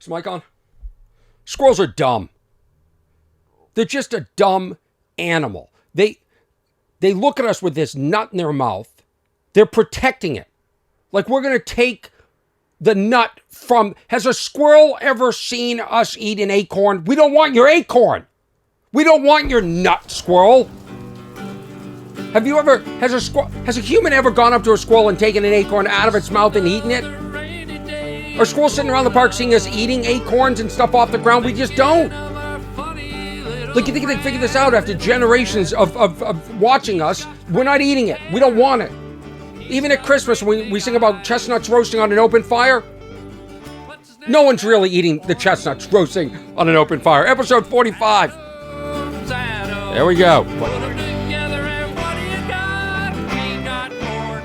Is the mic on? Squirrels are dumb. They're just a dumb animal. They look at us with this nut in their mouth. They're protecting it. Like we're going to take the nut from... Has a squirrel ever seen us eat an acorn? We don't want your acorn. We don't want your nut, squirrel. Have you ever... Has a human ever gone up to a squirrel and taken an acorn out of its mouth and eaten it? Are squirrels sitting around the park seeing us eating acorns and stuff off the ground? We just don't. Like, you think they figured this out after generations of watching us? We're not eating it. We don't want it. Even at Christmas, when we sing about chestnuts roasting on an open fire, no one's really eating the chestnuts roasting on an open fire. Episode 45. There we go.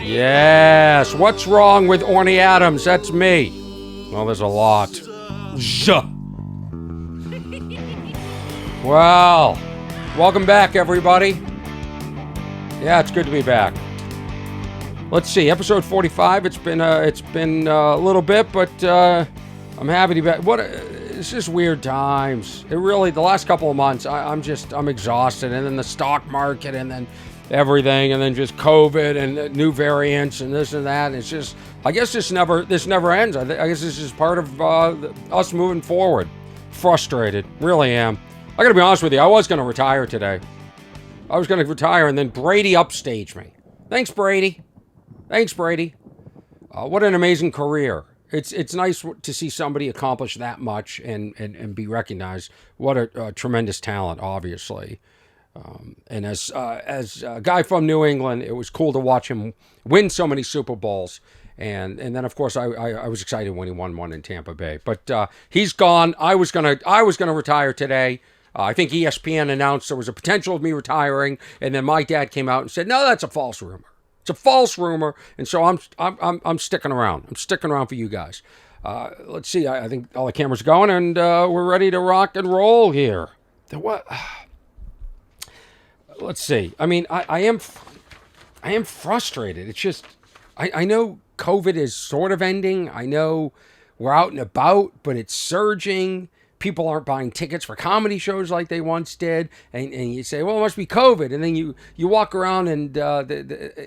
Yes. What's wrong with Orny Adams? That's me. Well, there's a lot. Well, welcome back, everybody. Yeah, it's good to be back. Let's see, episode 45. It's been a little bit, but I'm happy to be back. It's just weird times. It really, the last couple of months, I'm exhausted, and then the stock market, and then everything, and then just COVID and new variants and this and that. It's just, I guess this never ends. I guess this is part of us moving forward. Frustrated, really am. I gotta be honest with you. I was gonna retire today. I was gonna retire, and then Brady upstaged me. Thanks, Brady. What an amazing career. It's nice to see somebody accomplish that much and be recognized. What a tremendous talent, obviously. And as a guy from New England, it was cool to watch him win so many Super Bowls. And then, of course, I was excited when he won one in Tampa Bay. But he's gone. I was gonna retire today. I think ESPN announced there was a potential of me retiring, and then my dad came out and said, "No, that's a false rumor. It's a false rumor." And so I'm sticking around. I'm sticking around for you guys. Let's see. I think all the cameras are going, and we're ready to rock and roll here. What? Let's see. I mean, I am frustrated. It's just I know COVID is sort of ending. I know we're out and about, but it's surging. People aren't buying tickets for comedy shows like they once did. And you say, well, it must be COVID. And then you walk around and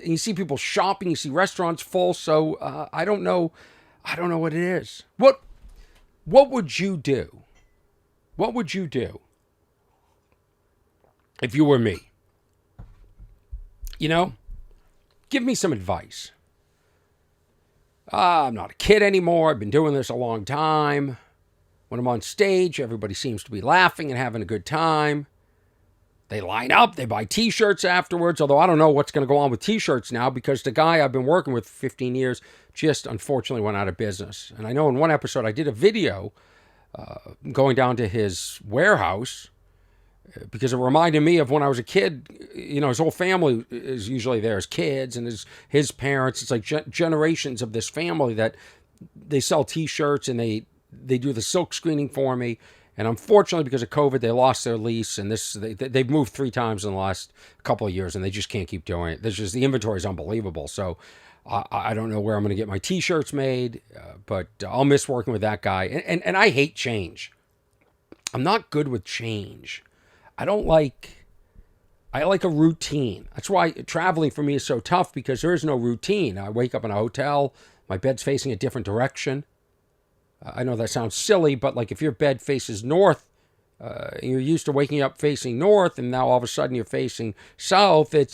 you see people shopping. You see restaurants full. So I don't know what it is. What would you do? What would you do if you were me? You know, give me some advice. I'm not a kid anymore. I've been doing this a long time. When I'm on stage, everybody seems to be laughing and having a good time. They line up, they buy t-shirts afterwards, although I don't know what's going to go on with t-shirts now because the guy I've been working with for 15 years just unfortunately went out of business. And I know in one episode I did a video going down to his warehouse because it reminded me of when I was a kid. You know, his whole family is usually there, his kids and his parents. It's like generations of this family that they sell t-shirts and they do the silk screening for me. And unfortunately, because of COVID, they lost their lease. And they've moved 3 times in the last couple of years, and they just can't keep doing it. The inventory is unbelievable. So I don't know where I'm going to get my t-shirts made, but I'll miss working with that guy. And I hate change. I'm not good with change. I like a routine. That's why traveling for me is so tough, because there is no routine. I wake up in a hotel. My bed's facing a different direction. I know that sounds silly, but like if your bed faces north, you're used to waking up facing north, and now all of a sudden you're facing south, it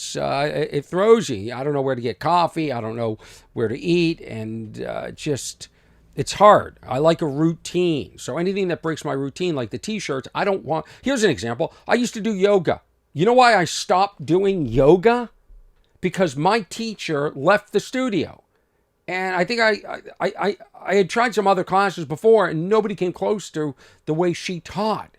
throws you. I don't know where to get coffee. I don't know where to eat, and it's hard. I like a routine. So anything that breaks my routine, like the t-shirts, I don't want. Here's an example. I used to do yoga. You know why I stopped doing yoga? Because my teacher left the studio. And I think I had tried some other classes before, and nobody came close to the way she taught.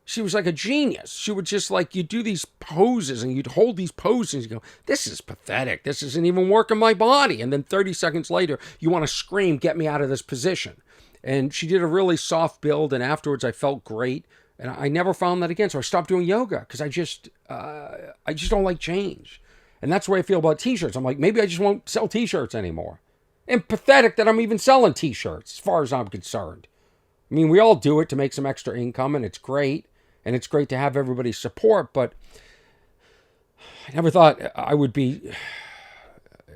She was like a genius. She would just you do these poses, and you'd hold these poses, and you go, this is pathetic. This isn't even working my body. And then 30 seconds later, you want to scream, get me out of this position. And she did a really soft build, and afterwards I felt great. And I never found that again. So I stopped doing yoga because I just don't like change. And that's the way I feel about t-shirts. I'm like, maybe I just won't sell t-shirts anymore. And pathetic that I'm even selling t-shirts, as far as I'm concerned. I mean, we all do it to make some extra income, and it's great. And it's great to have everybody's support, but I never thought I would be.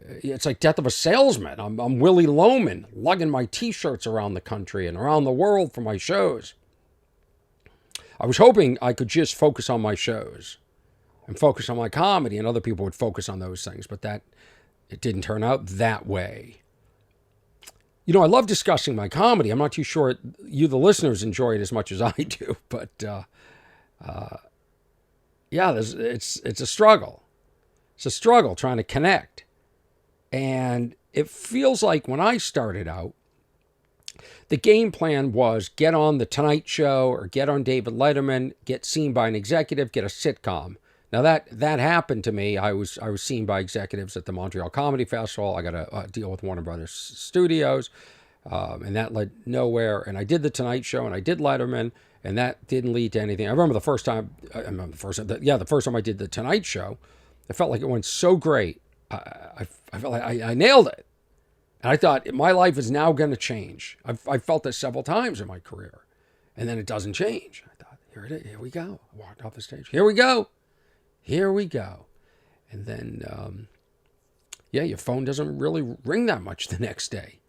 It's like death of a salesman. I'm Willie Loman, lugging my T-shirts around the country and around the world for my shows. I was hoping I could just focus on my shows and focus on my comedy, and other people would focus on those things, but it didn't turn out that way. You know, I love discussing my comedy. I'm not too sure you, the listeners, enjoy it as much as I do, but yeah, it's a struggle. It's a struggle trying to connect. And it feels like when I started out, the game plan was get on the Tonight Show or get on David Letterman, get seen by an executive, get a sitcom. Now that happened to me. I was seen by executives at the Montreal Comedy Festival. I got a deal with Warner Brothers Studios, and that led nowhere. And I did the Tonight Show and I did Letterman, and that didn't lead to anything. The first time I did the Tonight Show, I felt like it went so great. I felt like I nailed it. And I thought, my life is now going to change. I've felt this several times in my career. And then it doesn't change. I thought, here it is. Here we go. I walked off the stage. Here we go. And then, your phone doesn't really ring that much the next day.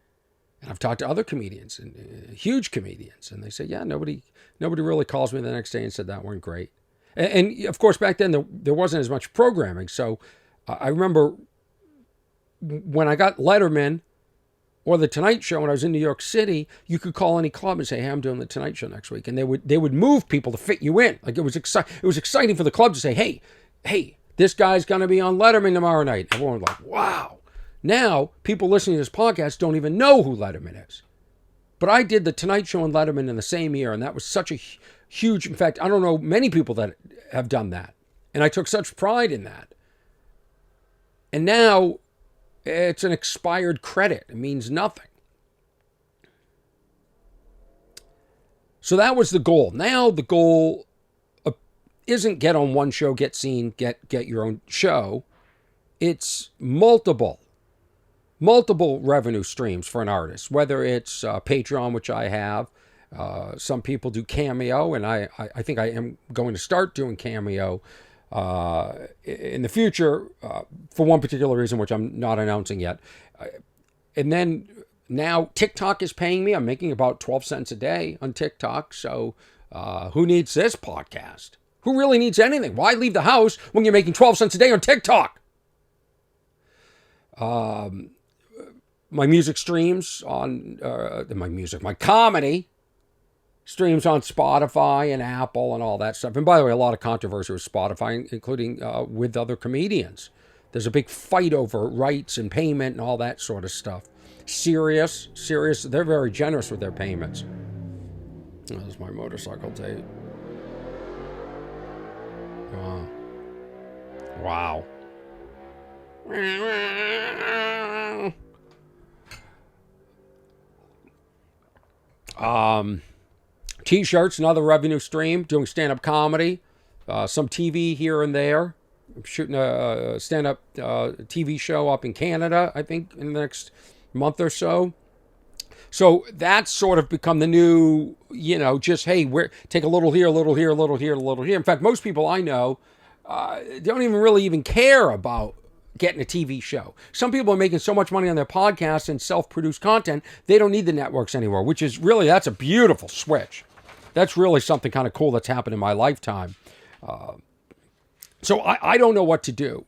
And I've talked to other comedians, and huge comedians, and they say, yeah, nobody really calls me the next day and said that went great. And of course, back then there wasn't as much programming. So I remember when I got Letterman or the Tonight Show when I was in New York City, you could call any club and say, hey, I'm doing the Tonight Show next week. And they would move people to fit you in. Like it was exciting for the club to say, hey, this guy's going to be on Letterman tomorrow night. Everyone was like, wow. Now, people listening to this podcast don't even know who Letterman is. But I did the Tonight Show and Letterman in the same year, and that was such a huge, in fact, I don't know many people that have done that. And I took such pride in that. And now it's an expired credit. It means nothing. So that was the goal. Now the goal isn't get on one show, get seen, get your own show. It's multiple revenue streams for an artist, whether it's Patreon, which I have. Some people do Cameo, and I think I am going to start doing Cameo in the future for one particular reason, which I'm not announcing yet. And then now TikTok is paying me. I'm making about 12 cents a day on TikTok. So who needs this podcast? Who really needs anything? Why leave the house when you're making 12 cents a day on TikTok? My music streams on my comedy streams on Spotify and Apple and all that stuff. And by the way, a lot of controversy with Spotify, including with other comedians. There's a big fight over rights and payment and all that sort of stuff. Sirius, they're very generous with their payments. There's my motorcycle tape. Wow. T-shirts, another revenue stream, doing stand-up comedy, some TV here and there. I'm shooting a stand-up TV show up in Canada, I think, in the next month or so. So that's sort of become the new, just, hey, take a little here, a little here, a little here, a little here. In fact, most people I know don't even really care about getting a TV show. Some people are making so much money on their podcasts and self-produced content, they don't need the networks anymore, which is really, that's a beautiful switch. That's really something kind of cool that's happened in my lifetime. So I don't know what to do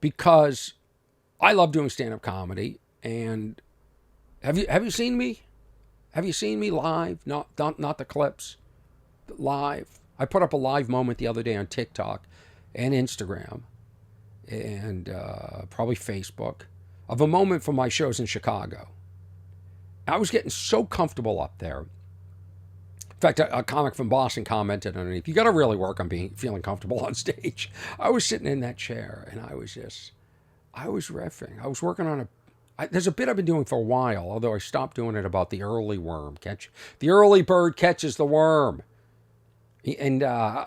because I love doing stand-up comedy. And have you seen me? Have you seen me live? Not the clips. Live. I put up a live moment the other day on TikTok and Instagram and probably Facebook of a moment from my shows in Chicago. I was getting so comfortable up there. In fact, a comic from Boston commented underneath, you got to really work on feeling comfortable on stage. I was sitting in that chair and I was riffing. I was working on there's a bit I've been doing for a while, although I stopped doing it about the early worm catch. The early bird catches the worm. And I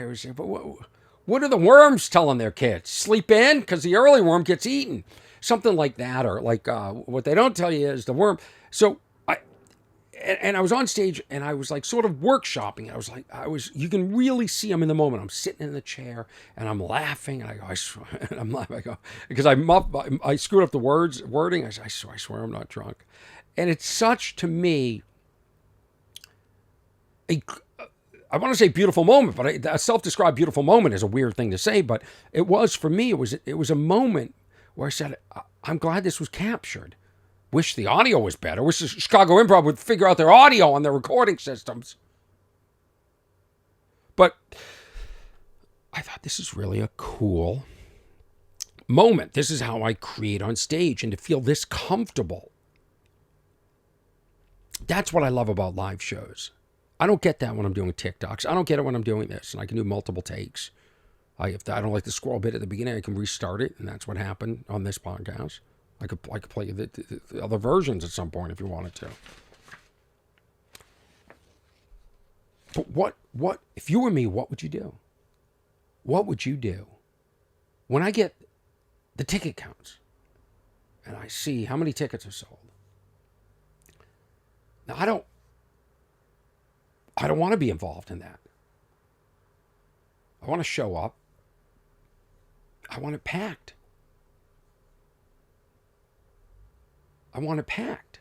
was saying, but what are the worms telling their kids? Sleep in? Because the early worm gets eaten. Something like that. Or like what they don't tell you is the worm. So and I was on stage and I was like sort of workshopping. You can really see I'm in the moment. I'm sitting in the chair and I'm laughing and I go, and I'm laughing. I go, because I screwed up the wording. I swear I'm not drunk. And it's such, to me, I want to say beautiful moment, but a self-described beautiful moment is a weird thing to say, but it was, for me, it was a moment where I said, I'm glad this was captured. Wish the audio was better. Wish the Chicago Improv would figure out their audio on their recording systems. But I thought, this is really a cool moment. This is how I create on stage, and to feel this comfortable. That's what I love about live shows. I don't get that when I'm doing TikToks. I don't get it when I'm doing this, and I can do multiple takes. If I don't like the squirrel bit at the beginning, I can restart it, and that's what happened on this podcast. I could play the other versions at some point if you wanted to. But what if you were me? What would you do? What would you do when I get the ticket counts and I see how many tickets are sold? Now I don't want to be involved in that. I want to show up. I want it packed. I want it packed.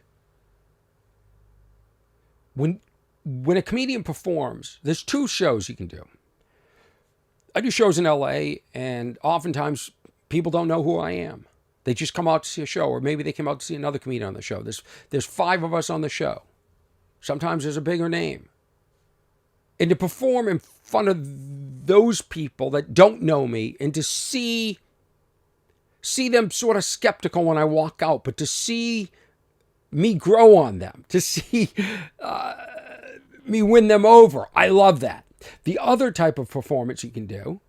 When a comedian performs, there's two shows you can do. I do shows in LA, and oftentimes people don't know who I am. They just come out to see a show, or maybe they come out to see another comedian on the show. There's 5 of us on the show. Sometimes there's a bigger name. And to perform in front of those people that don't know me, and to see them sort of skeptical when I walk out, but to see me grow on them, to see me win them over, I love that. The other type of performance you can do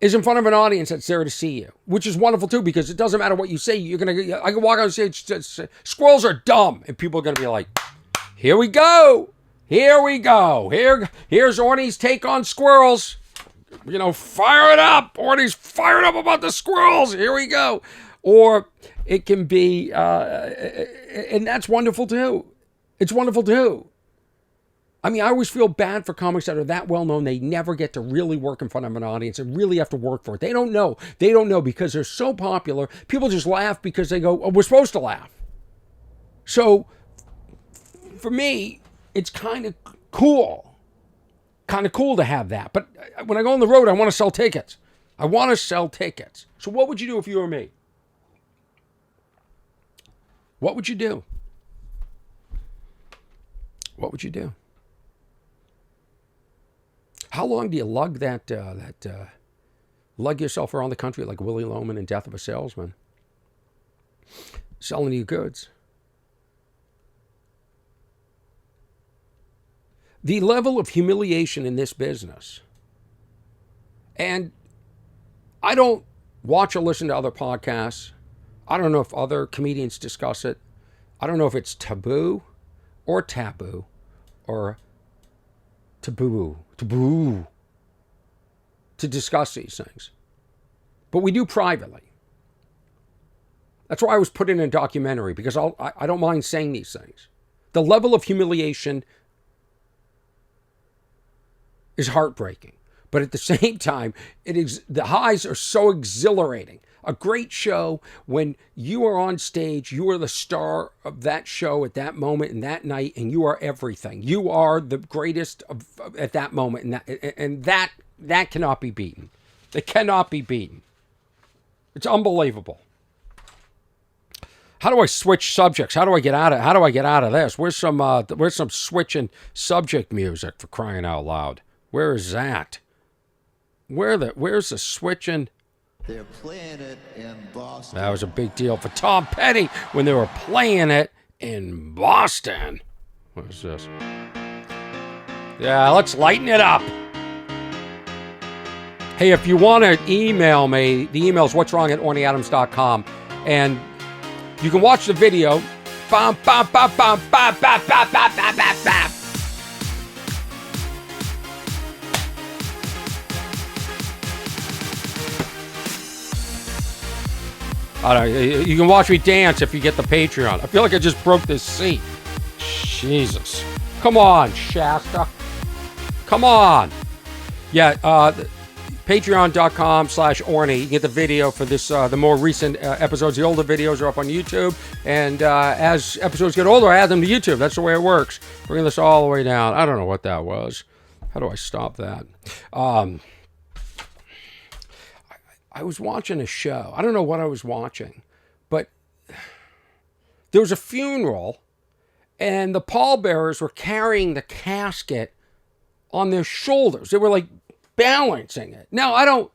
is in front of an audience that's there to see you, which is wonderful too, because it doesn't matter what you say. I can walk on stage, squirrels are dumb, and people are going to be like, here we go. Here we go. Here's Orny's take on squirrels. Fire it up. Orny's fired up about the squirrels. Here we go. Or it can be, and that's wonderful too. It's wonderful too. I mean, I always feel bad for comics that are that well known. They never get to really work in front of an audience and really have to work for it. They don't know. They don't know because they're so popular. People just laugh because they go, oh, we're supposed to laugh. So for me, it's kind of cool to have that. But when I go on the road, I want to sell tickets. So what would you do if you were me? What would you do? What would you do? How long do you lug lug yourself around the country like Willie Loman in Death of a Salesman, selling you goods? The level of humiliation in this business, and I don't watch or listen to other podcasts. I don't know if other comedians discuss it. I don't know if it's taboo or taboo or taboo to discuss these things. But we do privately. That's why I was put in a documentary, because I don't mind saying these things. The level of humiliation is heartbreaking. But at the same time, the highs are so exhilarating. A great show, when you are on stage, you are the star of that show at that moment and that night, and you are everything. You are the greatest at that moment, and that cannot be beaten. It cannot be beaten. It's unbelievable. How do I switch subjects? How do I get out of this? Where's some switching subject music, for crying out loud? Where is that? Where's the switching? They're playing it in Boston. That was a big deal for Tom Petty when they were playing it in Boston. What is this? Yeah, let's lighten it up. Hey, if you want to email me, the email is what'swrong@ornyadams.com, and you can watch the video. Bam, bam, bam, bam, bam, bam, bam, bam, bam, bam, bam. You can watch me dance if you get the Patreon. I feel like I just broke this seat. Jesus. Come on, Shasta. Come on. Yeah, patreon.com/Orny. You get the video for this, the more recent episodes. The older videos are up on YouTube. And as episodes get older, I add them to YouTube. That's the way it works. Bringing this all the way down. I don't know what that was. How do I stop that? I was watching a show. I don't know what I was watching, but there was a funeral, and the pallbearers were carrying the casket on their shoulders. They were like balancing it. Now, I don't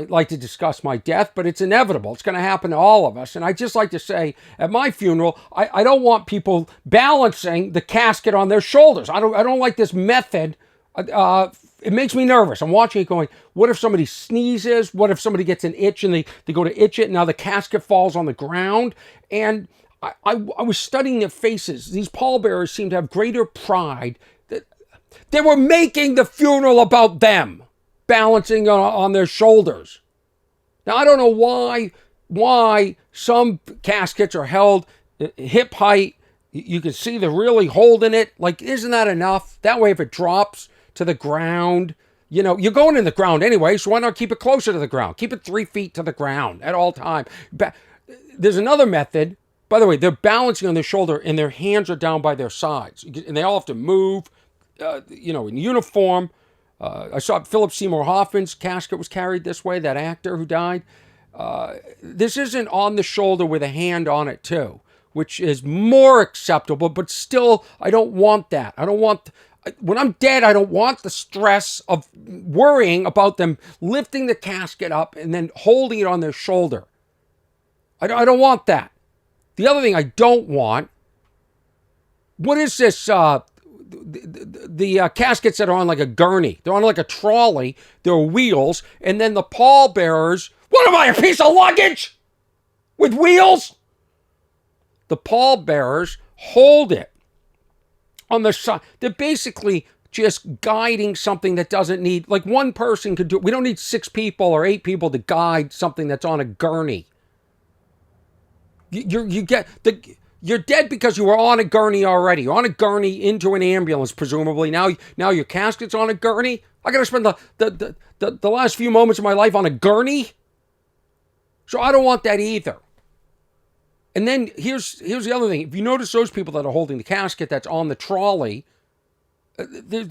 like to discuss my death, but it's inevitable. It's going to happen to all of us. And I just like to say, at my funeral, I don't want people balancing the casket on their shoulders. I don't like this method. It makes me nervous. I'm watching it going, what if somebody sneezes? What if somebody gets an itch and they go to itch it, and now the casket falls on the ground? And I was studying their faces. These pallbearers seem to have greater pride. They were making the funeral about them, balancing on their shoulders. Now, I don't know why some caskets are held hip height. You can see they're really holding it. Like, isn't that enough? That way, if it drops to the ground, you're going in the ground anyway, so why not keep it closer to the ground? Keep it 3 feet to the ground at all time. There's another method. By the way, they're balancing on their shoulder, and their hands are down by their sides. And they all have to move, in uniform. I saw Philip Seymour Hoffman's casket was carried this way, that actor who died. This isn't on the shoulder with a hand on it, too, which is more acceptable, but still, I don't want that. When I'm dead, I don't want the stress of worrying about them lifting the casket up and then holding it on their shoulder. I don't want that. The other thing I don't want, what is this, the caskets that are on like a gurney? They're on like a trolley, there are wheels, and then the pallbearers, what am I, a piece of luggage with wheels? The pallbearers hold it on the side. They're basically just guiding something that doesn't need, like one person could do it. We don't need 6 people or 8 people to guide something that's on a gurney. You're dead because you were on a gurney already. You're on a gurney into an ambulance, presumably. Now your casket's on a gurney. I got to spend the last few moments of my life on a gurney. So I don't want that either. And then here's the other thing. If you notice those people that are holding the casket that's on the trolley, they're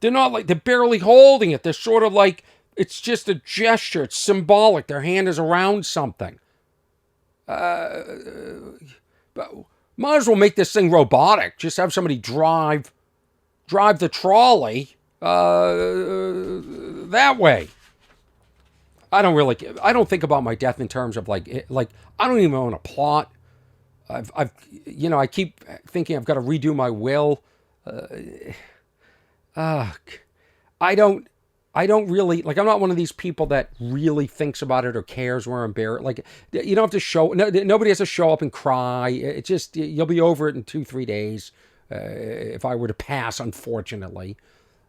not like, they're barely holding it. They're sort of like, it's just a gesture. It's symbolic. Their hand is around something. But might as well make this thing robotic. Just have somebody drive the trolley that way. I don't think about my death in terms of like I don't even own a plot. I keep thinking I've got to redo my will. I don't really, like, I'm not one of these people that really thinks about it or cares where I'm buried. Like, you don't have to show, nobody has to show up and cry. It's just, you'll be over it in 2-3 days. If I were to pass, unfortunately.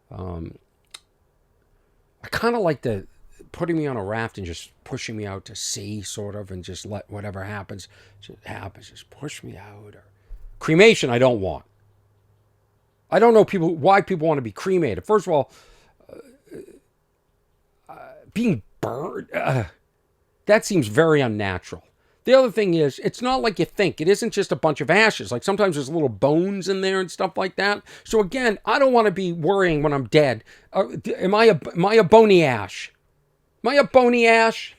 I kind of like putting me on a raft and just pushing me out to sea, sort of, and just let whatever happens, just push me out. Or cremation, I don't want. I don't know why people want to be cremated. First of all, being burned, that seems very unnatural. The other thing is, it's not like you think. It isn't just a bunch of ashes. Like, sometimes there's little bones in there and stuff like that. So again, I don't want to be worrying when I'm dead. Am I a Boney Ash? Am I a Boney Ash?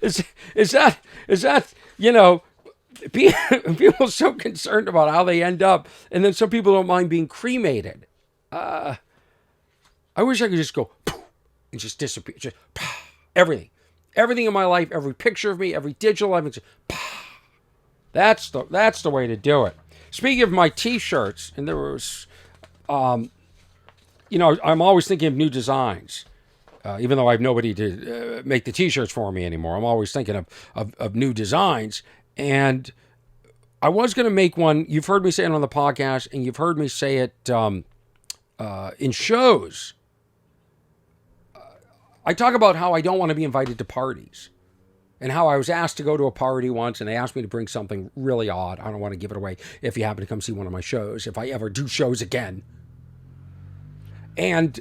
Is that people are so concerned about how they end up, and then some people don't mind being cremated. I wish I could just go poof, and just disappear. Just everything in my life, every picture of me, every digital evidence. That's the way to do it. Speaking of my T-shirts, and there was, I'm always thinking of new designs. Even though I have nobody to make the T-shirts for me anymore, I'm always thinking of new designs. And I was going to make one. You've heard me say it on the podcast, and you've heard me say it in shows. I talk about how I don't want to be invited to parties. And how I was asked to go to a party once, and they asked me to bring something really odd. I don't want to give it away if you happen to come see one of my shows, if I ever do shows again. And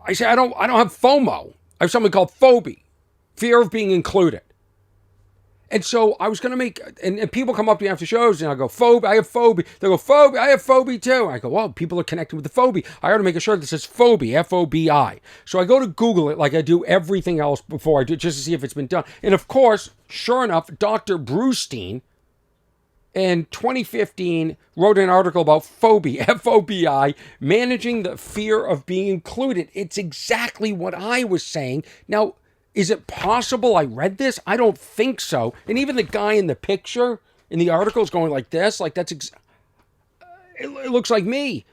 I say I don't have FOMO. I have something called phobia, fear of being included. And so I was going to make, and people come up to me after shows, and I go, phobia, I have phobia. They go, phobia, I have phobia too. I go, well, people are connected with the phobia. I ought to make a shirt that says phobia, F-O-B-I. So I go to Google it like I do everything else before I do, just to see if it's been done. And of course, sure enough, Dr. Brewstein in 2015 wrote an article about phobia, F-O-B-I, managing the fear of being included. It's exactly what I was saying. Now, is it possible I read this? I don't think so. And even the guy in the picture in the article is going like this, like that's it looks like me.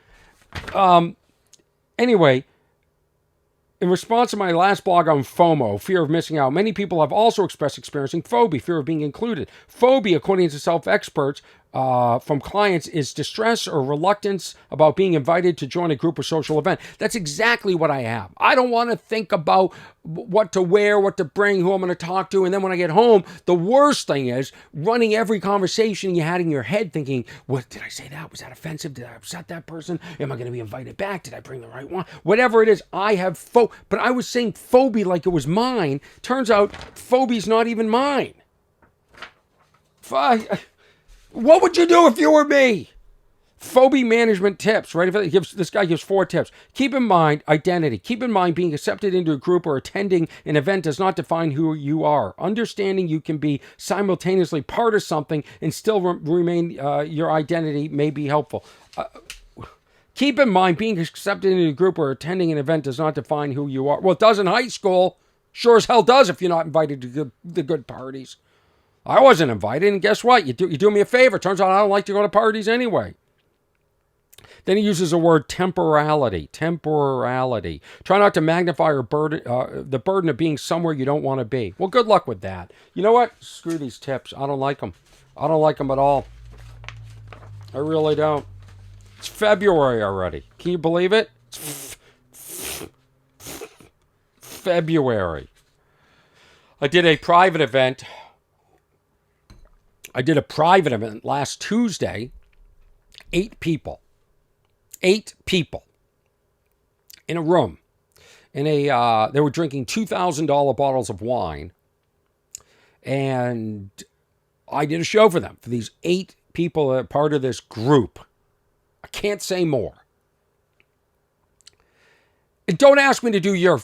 Anyway, in response to my last blog on FOMO, fear of missing out, many people have also expressed experiencing phobia, fear of being included. Phobia, according to self-experts from clients, is distress or reluctance about being invited to join a group or social event. That's exactly what I have. I don't want to think about what to wear, what to bring, who I'm going to talk to. And then when I get home, the worst thing is running every conversation you had in your head thinking, what did I say that? Was that offensive? Did I upset that person? Am I going to be invited back? Did I bring the right one? Whatever it is, I have but I was saying phobia like it was mine. Turns out phobia's not even mine. What would you do if you were me? Phobia management tips, right? This guy gives 4 tips. Keep in mind identity. Keep in mind being accepted into a group or attending an event does not define who you are. Understanding you can be simultaneously part of something and still remain your identity may be helpful. Keep in mind being accepted into a group or attending an event does not define who you are. Well, it does in high school. Sure as hell does if you're not invited to the good parties. I wasn't invited, and guess what? You do me a favor. Turns out I don't like to go to parties anyway. Then he uses the word temporality. Temporality. Try not to magnify or the burden of being somewhere you don't want to be. Well, good luck with that. You know what? Screw these tips. I don't like them. I don't like them at all. I really don't. It's February already. Can you believe it? It's February. I did a private event last Tuesday. 8 people. 8 people in a room. They were drinking $2,000 bottles of wine. And I did a show for them, for these 8 people that are part of this group. I can't say more. And don't ask me to do your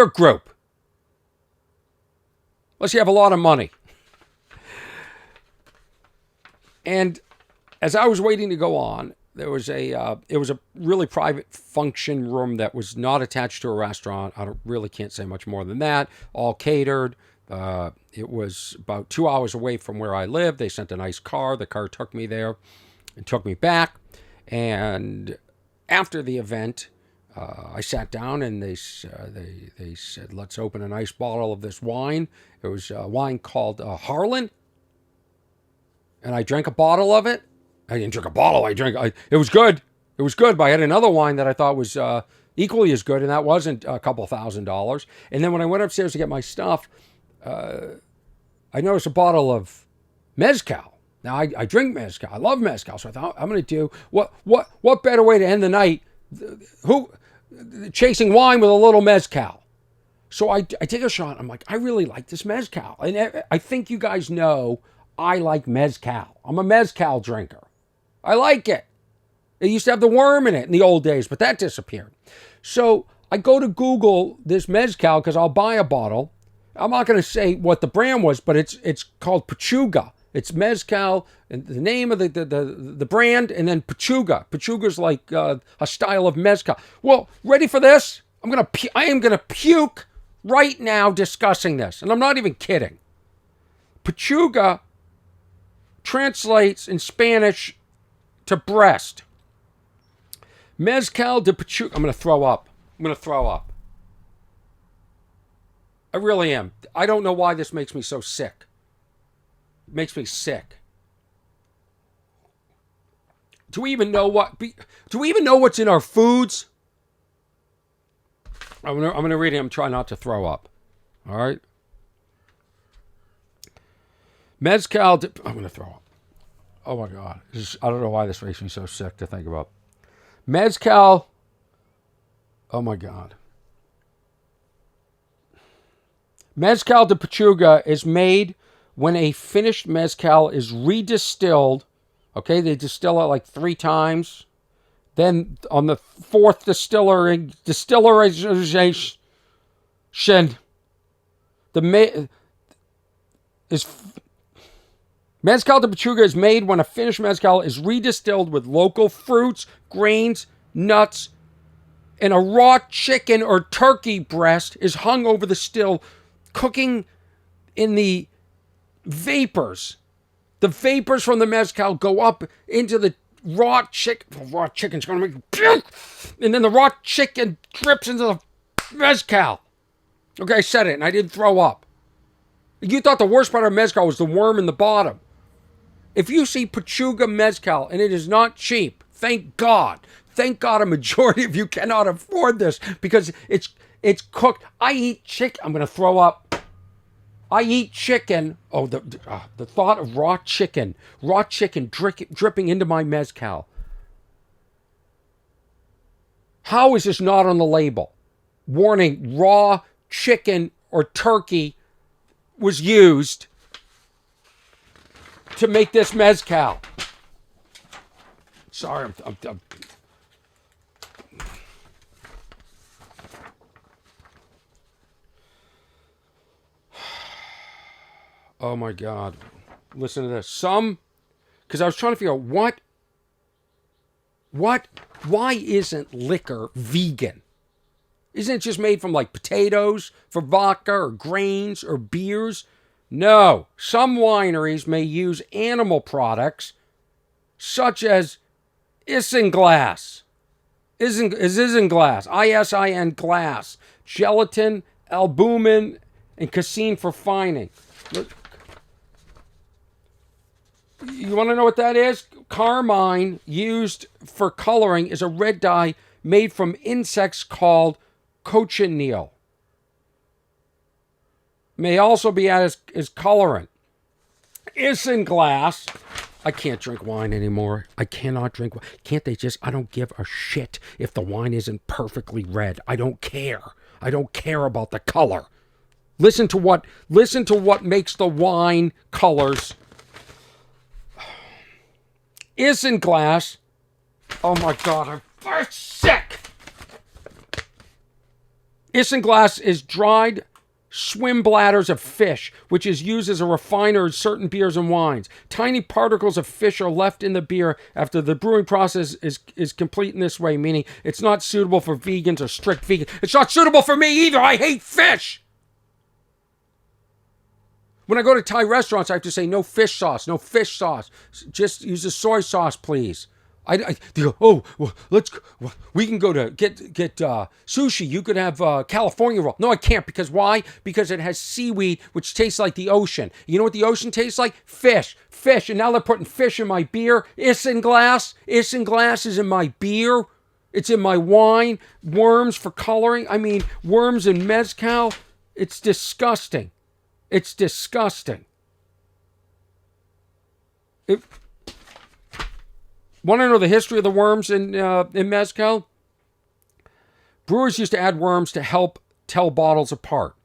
group. Unless you have a lot of money. And as I was waiting to go on, it was a really private function room that was not attached to a restaurant. Can't say much more than that. All catered. It was about 2 hours away from where I live. They sent a nice car. The car took me there and took me back. And after the event, I sat down and they said, let's open a nice bottle of this wine. It was a wine called Harlan. And I drank a bottle of it. I didn't drink a bottle. It was good. It was good, but I had another wine that I thought was equally as good, and that wasn't a couple $1,000s. And then when I went upstairs to get my stuff, I noticed a bottle of mezcal. Now, I drink mezcal. I love mezcal, so I thought I'm going to do what better way to end the night? Chasing wine with a little mezcal. So I take a shot. I'm like, I really like this mezcal, and I think you guys know I like mezcal. I'm a mezcal drinker. I like it. It used to have the worm in it in the old days, but that disappeared. So I go to Google this mezcal because I'll buy a bottle. I'm not going to say what the brand was, but it's called Pachuga. It's mezcal, and the name of the brand, and then Pachuga. Pachuga's like a style of mezcal. Well, ready for this? I am gonna puke right now discussing this, and I'm not even kidding. Pachuga translates in Spanish to breast. Mezcal de Pachuga. I'm gonna throw up. I really am. I don't know why this makes me so sick. It makes me sick. Do we even know what's in our foods? I'm gonna read it. I'm trying not to throw up. All right. Mezcal. I'm going to throw up. Oh my God. I don't know why this makes me so sick to think about. Mezcal. Oh my God. Mezcal de Pachuga is made when a finished mezcal is redistilled. Okay, they distill it like 3 times. Then on the 4th distillerization, Mezcal de Pachuga is made when a finished mezcal is redistilled with local fruits, grains, nuts, and a raw chicken or turkey breast is hung over the still, cooking in the vapors. The vapors from the mezcal go up into the raw chicken. Raw chicken's going to make you puke. And then the raw chicken drips into the mezcal. Okay, I said it and I didn't throw up. You thought the worst part of mezcal was the worm in the bottom. If you see Pachuga mezcal, and it is not cheap, thank God. Thank God a majority of you cannot afford this because it's cooked. I eat chicken. I'm going to throw up. I eat chicken. Oh, the thought of raw chicken dripping into my mezcal. How is this not on the label? Warning, raw chicken or turkey was used to make this mezcal. Sorry, I'm oh my God. Listen to this. Because I was trying to figure out why isn't liquor vegan? Isn't it just made from like potatoes for vodka or grains or beers? No. Some wineries may use animal products such as isinglass. Isinglass. I-S-I-N glass. Gelatin, albumin, and casein for fining. You want to know what that is? Carmine, used for coloring, is a red dye made from insects called cochineal. May also be added as colorant. Isinglass. I can't drink wine anymore. I cannot drink wine. Can't they just... I don't give a shit if the wine isn't perfectly red. I don't care. I don't care about the color. Listen to what makes the wine colors. Isinglass. Oh my God, I'm very sick. Isinglass is dried swim bladders of fish, which is used as a refiner in certain beers and wines. Tiny particles of fish are left in the beer after the brewing process is complete in this way, meaning it's not suitable for vegans or strict vegans. It's not suitable for me either. I hate fish. When I go to Thai restaurants, I have to say no fish sauce, no fish sauce. Just use the soy sauce, please. They go, oh, well, we can go to get sushi. You could have California roll. No, I can't. Because why? Because it has seaweed, which tastes like the ocean. You know what the ocean tastes like? Fish. And now they're putting fish in my beer. Isinglass is in my beer. It's in my wine. Worms for coloring. I mean, worms in mezcal. It's disgusting. It's disgusting. Want to know the history of the worms in mezcal? Brewers used to add worms to help tell bottles apart.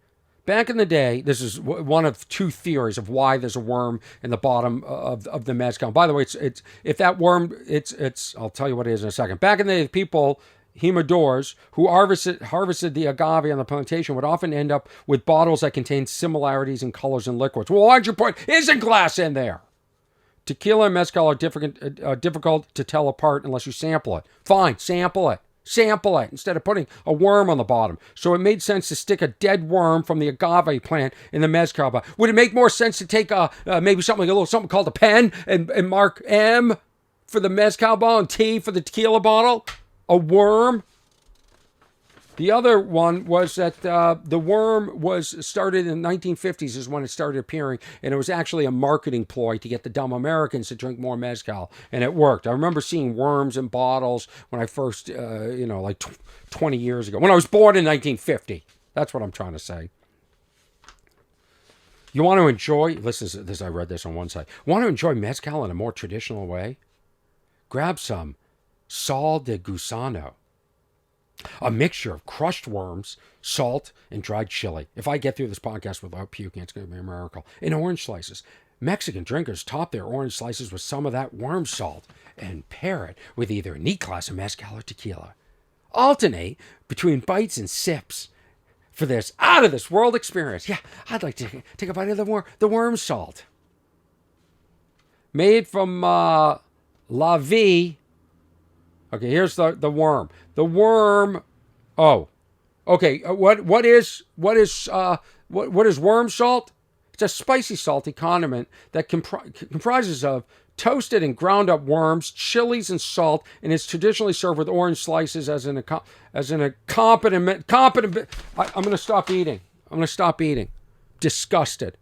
Back in the day, this is one of 2 theories of why there's a worm in the bottom of the mezcal. By the way, it's if that worm, it's I'll tell you what it is in a second. Back in the day, people, humidors, who harvested the agave on the plantation would often end up with bottles that contained similarities in colors and liquids. Well, why'd you put isinglass in there? Tequila and mezcal are difficult to tell apart unless you sample it. Fine, sample it. Sample it instead of putting a worm on the bottom. So it made sense to stick a dead worm from the agave plant in the mezcal bottle. Would it make more sense to take maybe something called a pen and mark M for the mezcal bottle and T for the tequila bottle? A worm? The other one was that the worm was started in the 1950s is when it started appearing, and it was actually a marketing ploy to get the dumb Americans to drink more mezcal, and it worked. I remember seeing worms in bottles when I first, 20 years ago, when I was born in 1950. That's what I'm trying to say. You want to enjoy, listen to this, I read this on one side. Want to enjoy mezcal in a more traditional way? Grab some sal de gusano, a mixture of crushed worms, salt, and dried chili. If I get through this podcast without puking, it's going to be a miracle. And orange slices. Mexican drinkers top their orange slices with some of that worm salt and pair it with either a neat glass of mezcal or tequila. Alternate between bites and sips for this out-of-this-world experience. Yeah, I'd like to take a bite of the worm salt. Made from La Vie. Okay, here's the worm. The worm. Oh, okay. What is worm salt? It's a spicy, salty condiment that comprises of toasted and ground up worms, chilies, and salt, and is traditionally served with orange slices as an accompaniment. I'm going to stop eating. I'm going to stop eating. Disgusted.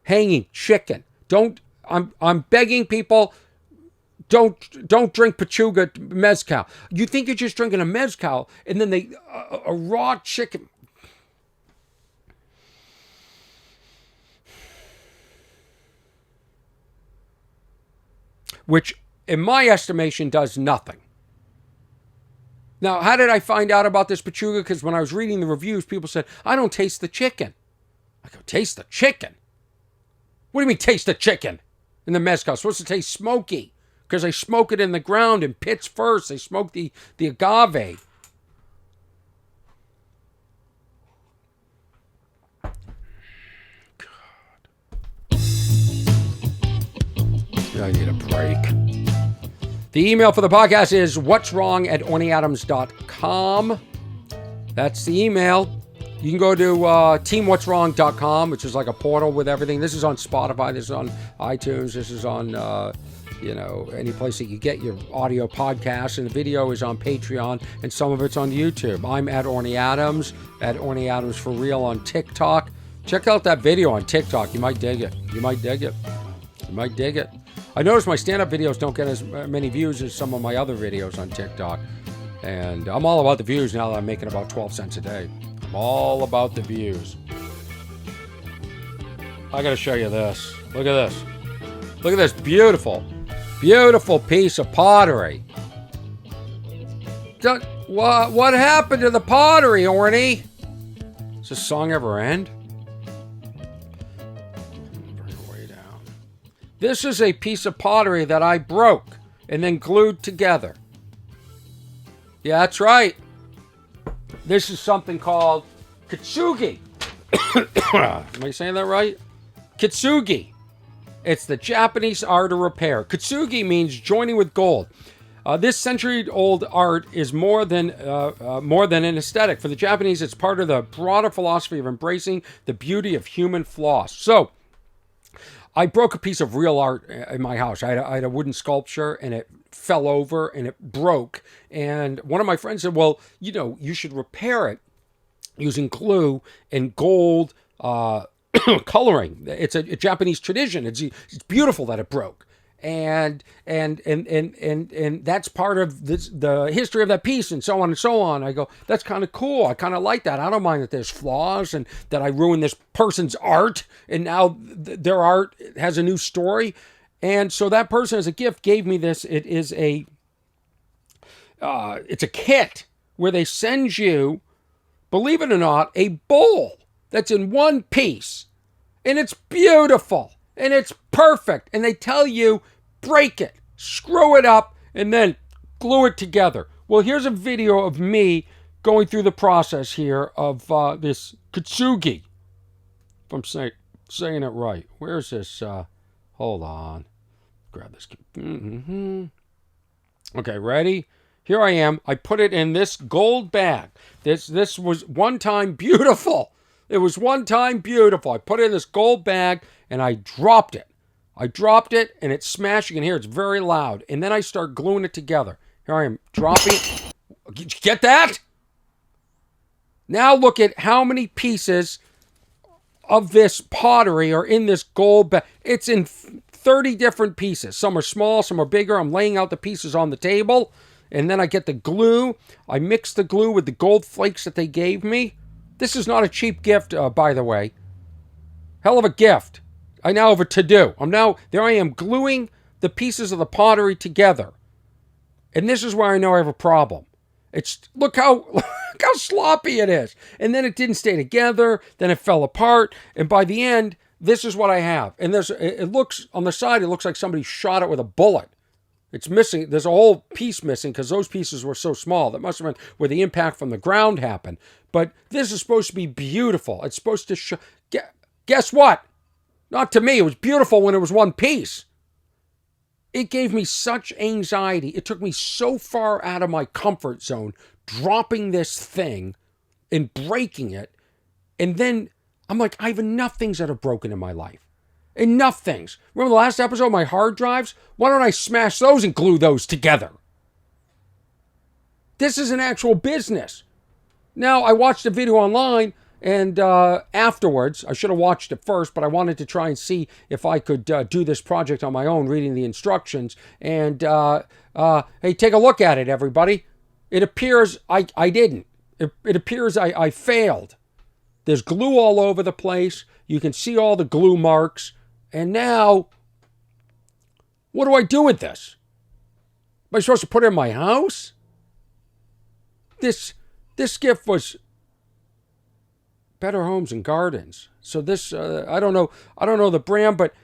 Hanging chicken. I'm begging people. Don't drink pechuga mezcal. You think you're just drinking a mezcal, and then a raw chicken. Which, in my estimation, does nothing. Now, how did I find out about this pechuga? Because when I was reading the reviews, people said, I don't taste the chicken. I go, taste the chicken? What do you mean, taste the chicken? In the mezcal, it's supposed to taste smoky. Because they smoke it in the ground in pits first. They smoke the agave. I need a break. The email for the podcast is what'swrong@ornyadams.com. That's the email. You can go to teamwhat'swrong.com, which is like a portal with everything. This is on Spotify. This is on iTunes. This is on, any place that you get your audio podcasts. And the video is on Patreon, and some of it's on YouTube. I'm at Orny Adams, at Orny Adams for real on TikTok. Check out that video on TikTok. You might dig it. I notice my stand-up videos don't get as many views as some of my other videos on TikTok. And I'm all about the views now that I'm making about 12 cents a day. I'm all about the views. I gotta show you this. Look at this. Look at this beautiful piece of pottery. What happened to the pottery, Orny? Does this song ever end? This is a piece of pottery that I broke and then glued together. Yeah, that's right. This is something called Kintsugi. Am I saying that right? Kintsugi. It's the Japanese art of repair. Kintsugi means joining with gold. This century-old art is more than an aesthetic. For the Japanese, it's part of the broader philosophy of embracing the beauty of human flaws. So, I broke a piece of real art in my house. I had a wooden sculpture, and it fell over, and it broke. And one of my friends said, well, you should repair it using glue and gold coloring. It's a Japanese tradition. It's beautiful that it broke. And that's part of the history of that piece, and so on and so on. I go, that's kind of cool. I kind of like that. I don't mind that there's flaws and that I ruined this person's art, and now their art has a new story. And so that person, as a gift, gave me this. It is it's a kit where they send you, believe it or not, a bowl that's in one piece, and it's beautiful. And it's perfect. And they tell you, break it, screw it up, and then glue it together. Well, here's a video of me going through the process here of this Kintsugi. If I'm saying it right. Where's this? Hold on. Grab this. Okay, ready? Here I am. I put it in this gold bag. This was one time beautiful. It was one time beautiful. I put it in this gold bag, and I dropped it. And it's smashing in here. It's very loud. And then I start gluing it together. Here I am dropping. Did you get that? Now look at how many pieces of this pottery are in this gold bag. It's in 30 different pieces. Some are small, some are bigger. I'm laying out the pieces on the table. And then I get the glue. I mix the glue with the gold flakes that they gave me. This is not a cheap gift, by the way. Hell of a gift. I now have a to-do. There I am gluing the pieces of the pottery together. And this is where I know I have a problem. Look how sloppy it is. And then it didn't stay together. Then it fell apart. And by the end, this is what I have. And it looks, on the side, it looks like somebody shot it with a bullet. It's missing. There's a whole piece missing because those pieces were so small. That must have been where the impact from the ground happened. But this is supposed to be beautiful. It's supposed to show. Guess what? Not to me. It was beautiful when it was one piece. It gave me such anxiety. It took me so far out of my comfort zone, dropping this thing and breaking it. And then I'm like, I have enough things that are broken in my life. Enough things. Remember the last episode, my hard drives? Why don't I smash those and glue those together? This is an actual business. Now, I watched a video online, and afterwards, I should have watched it first, but I wanted to try and see if I could do this project on my own, reading the instructions. And, hey, take a look at it, everybody. It appears I didn't. It appears I failed. There's glue all over the place. You can see all the glue marks. And now, what do I do with this? Am I supposed to put it in my house? This gift was Better Homes and Gardens. So this, I don't know the brand, but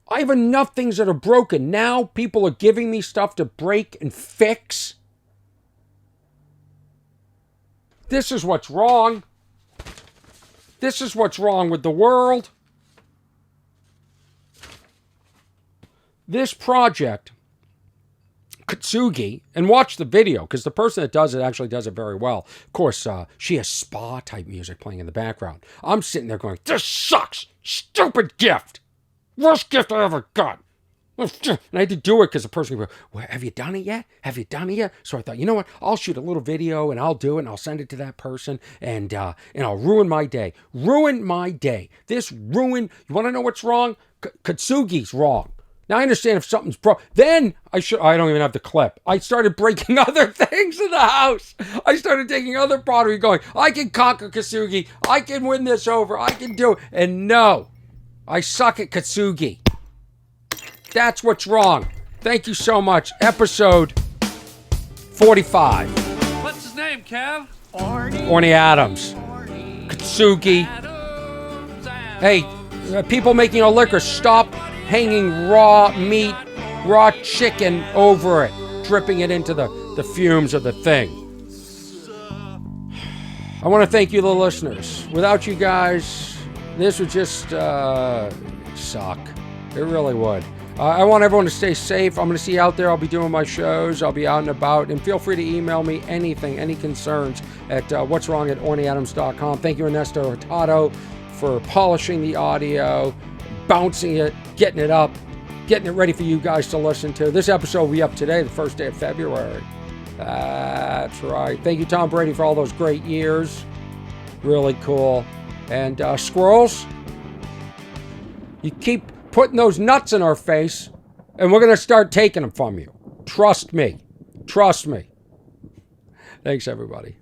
I have enough things that are broken. Now people are giving me stuff to break and fix. This is what's wrong. This is what's wrong with the world. This project, Kintsugi, and watch the video, because the person that does it actually does it very well. Of course, she has spa-type music playing in the background. I'm sitting there going, this sucks! Stupid gift! Worst gift I ever got! And I had to do it because the person would go, well, have you done it yet? Have you done it yet? So I thought, you know what? I'll shoot a little video and I'll do it and I'll send it to that person and I'll ruin my day. Ruin my day. You want to know what's wrong? Kintsugi's wrong. Now I understand if something's broke. Then I don't even have the clip. I started breaking other things in the house. I started taking other pottery going, I can conquer Kintsugi. I can win this over. I can do it. And no, I suck at Kintsugi. That's what's wrong. Thank you so much. Episode 45. What's his name, Kev? Orny Adams. Kintsugi. Hey, people making a liquor, stop hanging raw meat, raw chicken over it, dripping it into the fumes of the thing. I want to thank you, the listeners. Without you guys, this would just suck. It really would. I want everyone to stay safe. I'm going to see you out there. I'll be doing my shows. I'll be out and about. And feel free to email me anything, any concerns at what'swrong@ornyadams.com. Thank you, Ernesto Hurtado, for polishing the audio, bouncing it, getting it up, getting it ready for you guys to listen to. This episode will be up today, the first day of February. That's right. Thank you, Tom Brady, for all those great years. Really cool. And squirrels, you keep putting those nuts in our face, and we're going to start taking them from you. Trust me. Trust me. Thanks, everybody.